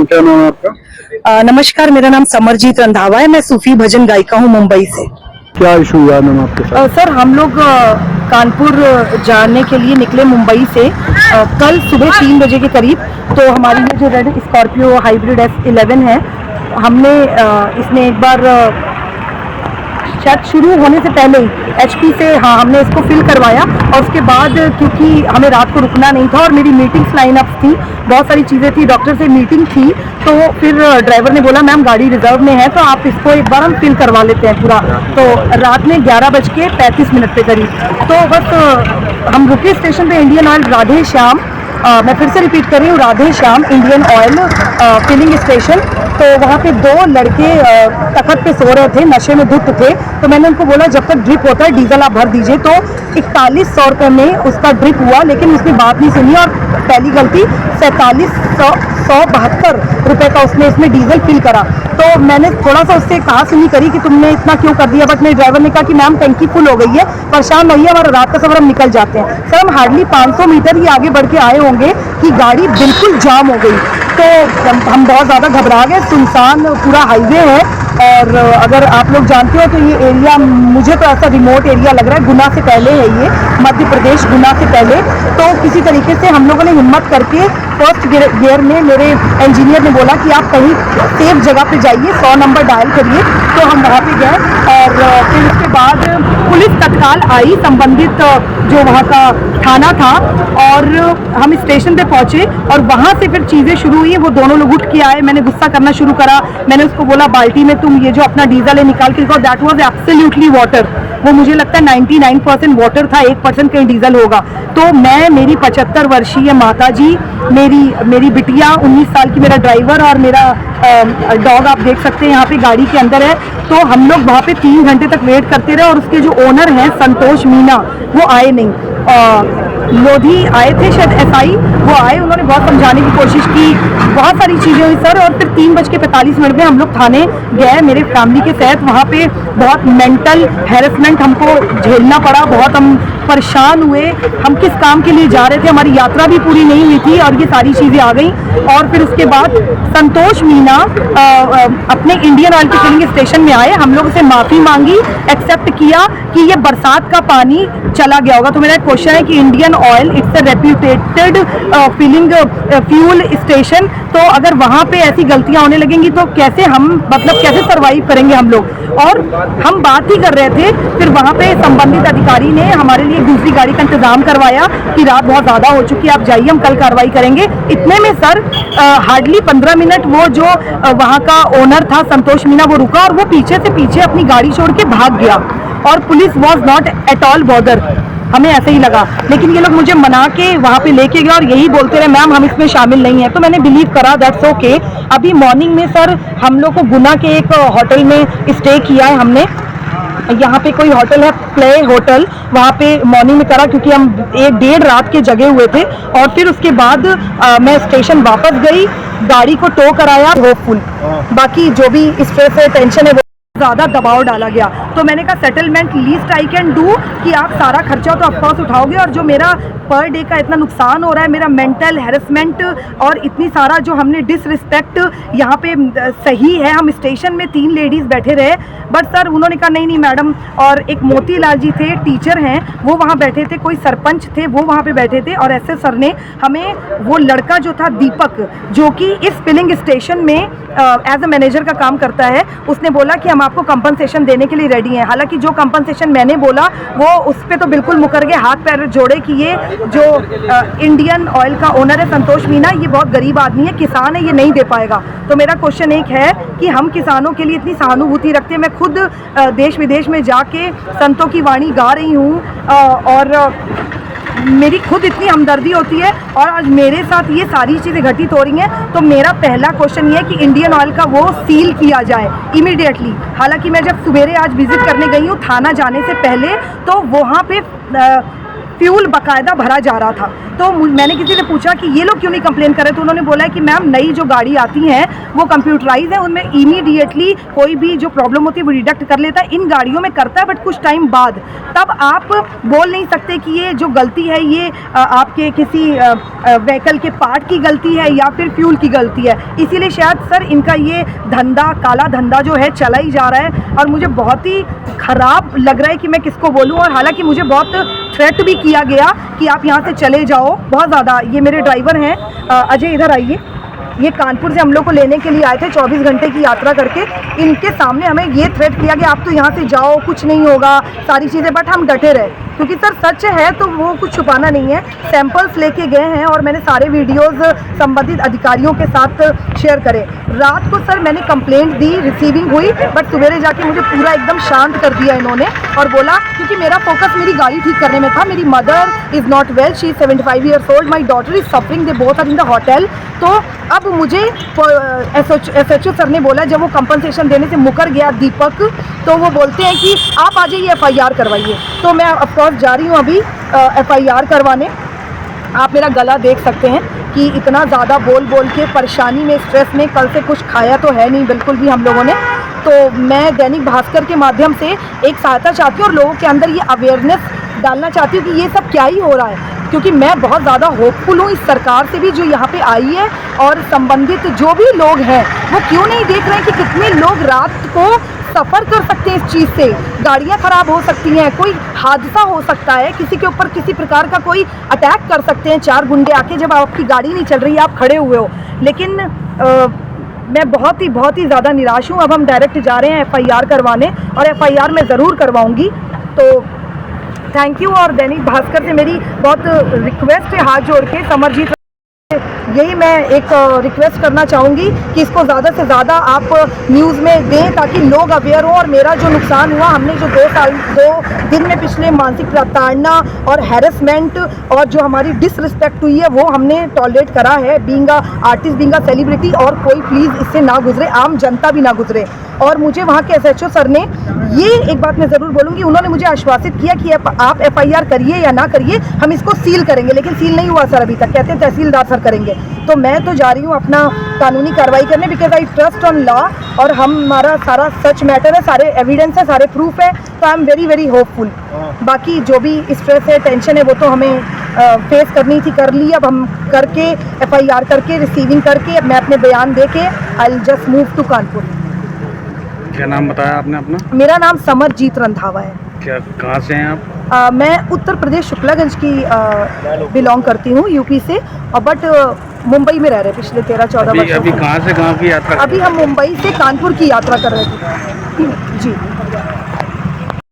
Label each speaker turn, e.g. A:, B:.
A: क्या नाम है आपका?
B: नमस्कार, मेरा नाम समरजीत रंधावा है। मैं सूफी भजन गायिका हूँ मुंबई से।
A: क्या इशू हुआ मैम आपके साथ?
B: सर, हम लोग कानपुर जाने के लिए निकले मुंबई से कल सुबह 3 बजे के करीब। तो हमारी ये जो रेड स्कॉर्पियो हाइब्रिड S11 है, हमने इसमें एक बार शायद शुरू होने से पहले ही HP से हमने इसको फिल करवाया। और उसके बाद क्योंकि हमें रात को रुकना नहीं था और मेरी मीटिंग्स लाइन अप थी, बहुत सारी चीज़ें थी, डॉक्टर से मीटिंग थी, तो फिर ड्राइवर ने बोला मैम गाड़ी रिजर्व में है तो आप इसको एक बार हम फिल करवा लेते हैं पूरा। तो रात में 11:35 पे करीब तो बस हम रुके स्टेशन पे इंडियन ऑयल राधे श्याम। मैं फिर से रिपीट कर रही हूँ, Radhe Shyam Indian Oil filling station. तो वहाँ पे 2 लड़के तख्त पे सो रहे थे, नशे में धुत थे। तो मैंने उनको बोला जब तक ड्रिप होता है डीजल आप भर दीजिए। तो 4100 रुपये में उसका ड्रिप हुआ, लेकिन उसने बात नहीं सुनी और पहली गलती 4772 रुपये का उसने इसमें डीजल फिल करा। तो मैंने थोड़ा सा उससे कहा सुनी करी कि तुमने इतना क्यों कर दिया, बट मेरे ड्राइवर ने कहा कि मैम टंकी फुल हो गई है, परेशान नहीं है, हमारा रात का सफर हम निकल जाते हैं। सर, हम हार्डली 500 मीटर ही आगे बढ़ के आए होंगे कि गाड़ी बिल्कुल जाम हो गई। तो हम बहुत ज़्यादा घबरा गए, सुनसान पूरा हाईवे है। और अगर आप लोग जानते हो तो ये एरिया मुझे तो ऐसा रिमोट एरिया लग रहा है, गुना से पहले है ये, मध्य प्रदेश गुना से पहले। तो किसी तरीके से हम लोगों ने हिम्मत करके फर्स्ट गियर में मेरे इंजीनियर ने बोला कि आप कहीं सेफ जगह पे जाइए, 100 नंबर डायल करिए। तो हम वहाँ पे गए और फिर उसके बाद पुलिस तत्काल आई, संबंधित जो वहाँ का थाना था, और हम स्टेशन पे पहुँचे और वहाँ से फिर चीज़ें शुरू हुई। वो दोनों लोग उठ के आए, मैंने गुस्सा करना शुरू करा। मैंने उसको बोला बाल्टी में तुम ये जो अपना डीजल है निकाल के दिखाओ। That was absolutely water. वो मुझे लगता है 99% वाटर था, 1% कहीं डीजल होगा। तो मैं, मेरी 75 वर्षीय माता जी, मेरी बिटिया 19 साल की, मेरा ड्राइवर और मेरा डॉग आप देख सकते हैं यहाँ पे गाड़ी के अंदर है। तो हम लोग वहाँ पे 3 घंटे तक वेट करते रहे और उसके जो ओनर हैं संतोष मीना, वो आए नहीं। लोधी आए थे शायद SI, वो आए, उन्होंने बहुत समझाने की कोशिश की, बहुत सारी चीज़ें हुई सर। और फिर 3:45 में हम लोग थाने गए मेरे फैमिली के साथ। वहाँ पे बहुत मेंटल हैरेसमेंट हमको झेलना पड़ा, बहुत हम परेशान हुए। हम किस काम के लिए जा रहे थे, हमारी यात्रा भी पूरी नहीं हुई थी और ये सारी चीज़ें आ गई। और फिर उसके बाद संतोष मीना अपने इंडियन ऑयल के फिलिंग स्टेशन में आए, हम लोग से माफ़ी मांगी, एक्सेप्ट किया कि ये बरसात का पानी चला गया होगा। तो मेरा एक क्वेश्चन है कि Indian Oil it's a reputed filling fuel station, तो अगर वहाँ पे ऐसी गलतियाँ होने लगेंगी तो कैसे हम, मतलब कैसे सर्वाइव करेंगे हम लोग। और हम बात ही कर रहे थे, फिर वहाँ पे संबंधित अधिकारी ने हमारे लिए दूसरी गाड़ी का इंतजाम करवाया कि रात बहुत ज़्यादा हो चुकी है, आप जाइए, हम कल कार्रवाई करेंगे। इतने में सर हार्डली 15 मिनट वो जो वहाँ का ओनर था संतोष मीना, वो रुका और वो पीछे से पीछे अपनी गाड़ी छोड़ के भाग गया। और police was not at all bother, हमें ऐसे ही लगा। लेकिन ये लोग मुझे मना के वहाँ पे लेके गए और यही बोलते रहे मैम हम इसमें शामिल नहीं हैं। तो मैंने बिलीव करा, दैट्स ओके। अभी मॉर्निंग में सर हम लोग को गुना के एक होटल में स्टे किया है हमने। यहाँ पे कोई होटल है, प्ले होटल, वहाँ पे मॉर्निंग में करा क्योंकि हम 1-1.5 रात के जगे हुए थे। और फिर उसके बाद मैं स्टेशन वापस गई, गाड़ी को टो कराया, होपफुल। बाकी जो भी स्ट्रेस है, टेंशन है, ज़्यादा दबाव डाला गया। तो मैंने कहा settlement least I can do कि आप सारा खर्चा तो ऑफकोर्स उठाओगे, और जो मेरा पर डे का इतना नुकसान हो रहा है, मेरा मेंटल हैरेसमेंट और इतनी सारा जो हमने डिसरिस्पेक्ट यहाँ पे सही है। हम स्टेशन में 3 लेडीज़ बैठे रहे, बट सर उन्होंने कहा नहीं मैडम। और एक मोतीलाल जी थे, टीचर हैं, वो वहाँ बैठे थे, कोई सरपंच थे वो वहाँ पे बैठे थे। और ऐसे सर ने हमें, वो लड़का जो था दीपक, जो कि इस फिलिंग स्टेशन में एज अ मैनेजर का काम करता है, उसने बोला कि हम आपको कंपनसेशन देने के लिए रेडी हैं। हालांकि जो कंपनसेशन मैंने बोला वो उस पर तो बिल्कुल मुकर गए, हाथ पैर जोड़े कि ये जो इंडियन ऑयल का ओनर है संतोष मीना, ये बहुत गरीब आदमी है, किसान है, ये नहीं दे पाएगा। तो मेरा क्वेश्चन एक है कि हम किसानों के लिए इतनी सहानुभूति रखते हैं। मैं खुद देश विदेश में जाके संतों की वाणी गा रही हूँ और मेरी खुद इतनी हमदर्दी होती है, और आज मेरे साथ ये सारी चीज़ें घटित हो रही हैं। तो मेरा पहला क्वेश्चन ये है कि इंडियन ऑयल का वो सील किया जाए इमीडिएटली। हालांकि मैं जब सवेरे आज विजिट करने गई हूँ थाना जाने से पहले, तो वहाँ पे फ्यूल बकायदा भरा जा रहा था। तो मैंने किसी से पूछा कि ये लोग क्यों नहीं कंप्लेन कर रहे, तो उन्होंने बोला है कि मैम नई जो गाड़ी आती हैं वो कंप्यूटराइज है, उनमें इमीडिएटली कोई भी जो प्रॉब्लम होती है वो डिटेक्ट कर लेता है। इन गाड़ियों में करता है बट कुछ टाइम बाद, तब आप बोल नहीं सकते कि ये जो गलती है ये आपके किसी व्हीकल के पार्ट की गलती है या फिर फ्यूल की गलती है। इसीलिए शायद सर इनका ये धंधा, काला धंधा जो है चला ही जा रहा है और मुझे बहुत ही ख़राब लग रहा है कि मैं किसको बोलूँ। और हालांकि मुझे बहुत थ्रेट भी किया गया कि आप यहाँ से चले जाओ, बहुत ज़्यादा। ये मेरे ड्राइवर हैं, अजय इधर आइए, ये कानपुर से हम लोग को लेने के लिए आए थे 24 घंटे की यात्रा करके। इनके सामने हमें ये थ्रेट किया कि आप तो यहाँ से जाओ, कुछ नहीं होगा, सारी चीज़ें, बट हम डटे रहे क्योंकि सर सच है तो वो कुछ छुपाना नहीं है। सैंपल्स लेके गए हैं और मैंने सारे वीडियोस संबंधित अधिकारियों के साथ शेयर करे। रात को सर मैंने कंप्लेंट दी, रिसीविंग हुई, बट सवेरे जाके मुझे पूरा एकदम शांत कर दिया इन्होंने और बोला, क्योंकि मेरा फोकस मेरी गाड़ी ठीक करने में था। मेरी mother is not well, she is 75 years old, my daughter is suffering, they both are in the hotel. तो अब मुझे SHO सर ने बोला, जब वो कंपनसेशन देने से मुकर गया दीपक, तो वो बोलते हैं कि आप आ जाइए FIR करवाइए। तो मैं ऑफकोर्स जा रही हूँ अभी FIR करवाने। आप मेरा गला देख सकते हैं कि इतना ज़्यादा बोल बोल के परेशानी में, स्ट्रेस में, कल से कुछ खाया तो है नहीं बिल्कुल भी हम लोगों ने। तो मैं दैनिक भास्कर के माध्यम से एक सहायता चाहती हूँ और लोगों के अंदर ये अवेयरनेस डालना चाहती हूँ कि ये सब क्या ही हो रहा है, क्योंकि मैं बहुत ज़्यादा होपफुल हूँ इस सरकार से भी जो यहाँ पे आई है, और संबंधित जो भी लोग हैं वो क्यों नहीं देख रहे हैं कि कितने लोग रात को सफ़र कर सकते हैं इस चीज़ से। गाड़ियाँ ख़राब हो सकती हैं, कोई हादसा हो सकता है, किसी के ऊपर किसी प्रकार का कोई अटैक कर सकते हैं 4 गुंडे आके, जब आपकी गाड़ी नहीं चल रही है, आप खड़े हुए हो। लेकिन मैं बहुत ही ज़्यादा निराश हूँ। अब हम डायरेक्ट जा रहे हैं FIR करवाने और FIR मैं ज़रूर करवाऊँगी। तो थैंक यू। और दैनिक भास्कर से मेरी बहुत रिक्वेस्ट है, हाथ जोड़ के, समरजीत, यही मैं एक रिक्वेस्ट करना चाहूँगी कि इसको ज़्यादा से ज़्यादा आप न्यूज़ में दें ताकि लोग अवेयर हों। और मेरा जो नुकसान हुआ, हमने जो 2 दिन में पिछले मानसिक प्रताड़ना और हैरेसमेंट और जो हमारी डिसरिस्पेक्ट हुई है वो हमने टॉलरेट करा है, being a artist, being a celebrity. और कोई प्लीज़ इससे ना गुजरे, आम जनता भी ना गुजरे। और मुझे वहाँ के SHO सर ने ये एक बात मैं ज़रूर बोलूँगी, उन्होंने मुझे आश्वासित किया कि आप FIR करिए या ना करिए, हम इसको सील करेंगे। लेकिन सील नहीं हुआ सर अभी तक, कहते हैं तहसीलदार सर करेंगे। तो मैं तो जा रही हूँ अपना कानूनी कार्रवाई करने, because I trust on law, और हमारा सारा सच मैटर है, सारे एविडेंस है, सारे प्रूफ है। तो आई एम वेरी होपफुल। बाकी जो भी स्ट्रेस है, टेंशन है, वो तो हमें फेस करनी थी, कर ली। अब हम करके FIR करके, रिसीविंग करके, अब मैं अपने बयान दे के I will just move to Kanpur.
C: क्या नाम बताया आपने अपना?
B: मेरा नाम समरजीत रंधावा है।
C: क्या, कहाँ से हैं आप?
B: मैं उत्तर प्रदेश शुक्लागंज की बिलोंग करती हूँ, यूपी से, और बट मुंबई में रह रहे पिछले 13-14 वर्षों।
C: अभी कहाँ से कहाँ की यात्रा?
B: अभी हम मुंबई से कानपुर की यात्रा कर रहे थे जी।